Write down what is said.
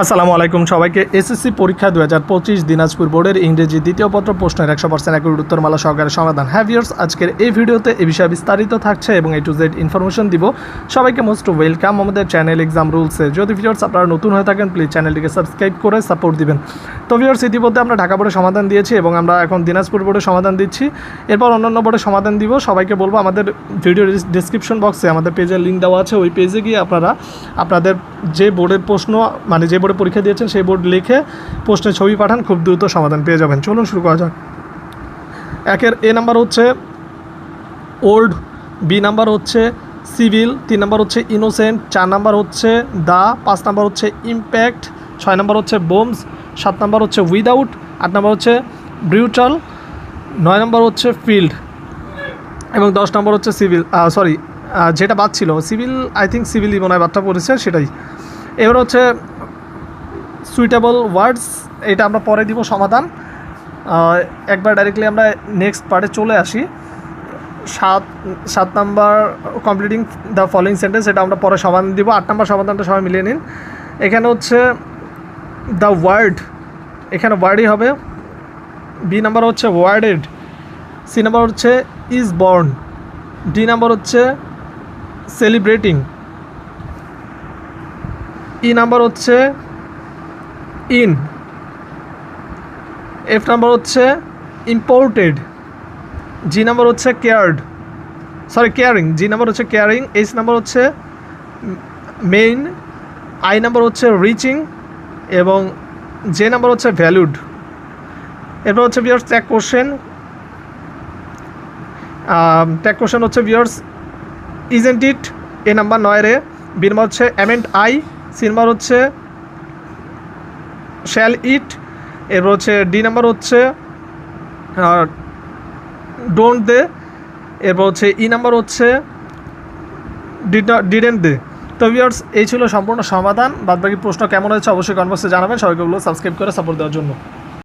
আসসালামু আলাইকুম সবাইকে। এসএসসি পরীক্ষা 2025 দিনাজপুর বোর্ডের ইংরেজি দ্বিতীয় পত্র প্রশ্নের 100% অ্যাকুরেট উত্তরমালা সহকারে সমাধান। হ্যাঁ ভিউয়ার্স, আজকের এই ভিডিওতে এই বিষয়ে বিস্তারিত থাকছে এবং A to Z ইনফরমেশন দিব। সবাইকে মোস্ট ওয়েলকাম আমাদের চ্যানেল এক্সাম রুলসে। যদি ভিউয়ার্স আপনারা নতুন হয়ে থাকেন প্লিজ চ্যানেলটিকে সাবস্ক্রাইব করে সাপোর্ট দিবেন। তো ভিউয়ার্স, ইতিমধ্যে আমরা ঢাকা বোর্ডের সমাধান দিয়েছি এবং আমরা এখন দিনাজপুর বোর্ডের সমাধান দিচ্ছি। এরপর অন্যান্য বোর্ডের সমাধান দিব। সবাইকে বলবো আমাদের ভিডিও ডিসক্রিপশন বক্সে আমাদের পেজের লিঙ্ক দেওয়া আছে। ওই পেজে গিয়ে আপনারা আপনাদের যে বোর্ডের প্রশ্ন মানে যে বোর্ডে পরীক্ষা দিয়েছেন সেই বোর্ড লিখে প্রশ্নের ছবি পাঠান, খুব দ্রুত সমাধান পেয়ে যাবেন। চলুন শুরু করা যাক। একের এ নাম্বার হচ্ছে ওল্ড, বি নাম্বার হচ্ছে সিভিল, 3 নাম্বার হচ্ছে ইনোসেন্ট, 4 নাম্বার হচ্ছে দা, 5 নাম্বার হচ্ছে ইম্প্যাক্ট, 6 নাম্বার হচ্ছে বোমস, 7 নাম্বার হচ্ছে উইদাউট, 8 নাম্বার হচ্ছে ব্রিউটাল, 9 নাম্বার হচ্ছে ফিল্ড এবং 10 নাম্বার হচ্ছে সিভিল। যেটা বাদ ছিল সিভিল, আই থিঙ্ক সিভিলই মনে হয় বাদটা পড়েছে সেটাই। এবার হচ্ছে সুইটেবল ওয়ার্ডস, এটা আমরা পরে দিব সমাধান। একবার ডাইরেক্টলি আমরা নেক্সট পার্টে চলে আসি। 7 number completing the following sentence, এটা আমরা পরে সমাধান দিব। 8 নাম্বার সমাধানটা সবাই মিলিয়ে নিন। এখানে হচ্ছে দ্য ওয়ার্ড, এখানে ওয়ার্ডই হবে। বি নাম্বার হচ্ছে ওয়ার্ডেড, সি নাম্বার হচ্ছে ইজ বর্ন, ডি নাম্বার হচ্ছে সেলিব্রেটিং, ই নাম্বার হচ্ছে ইন, এফ নাম্বার হচ্ছে ইম্পোর্টেড, জি নাম্বার হচ্ছে কেয়ারিং, জি নাম্বার হচ্ছে কেয়ারিং, এইচ নাম্বার হচ্ছে মেইন, আই নাম্বার হচ্ছে রিচিং এবং জে নাম্বার হচ্ছে ভ্যালুড। এরপর হচ্ছে ভিউয়ার্স ট্যাগ কোশ্চেন হচ্ছে viewers isn't it, A number 9 রে, বি নাম্বার হচ্ছে অ্যামেন্ট আই, সি নাম্বার হচ্ছে শ্যাল ইট, এরপর হচ্ছে ডি নাম্বার হচ্ছে ডোন্ট দে, এরপর হচ্ছে ই নাম্বার হচ্ছে ডিডেন্ট দে। তো ভিউয়ার্স, এই ছিল সম্পূর্ণ সমাধান। বাদবাকি প্রশ্ন কেমন হয়েছে অবশ্যই কমেন্ট বক্সে জানাবেন। সবাইকে বলবো সাবস্ক্রাইব করে সাপোর্ট দেওয়ার জন্য।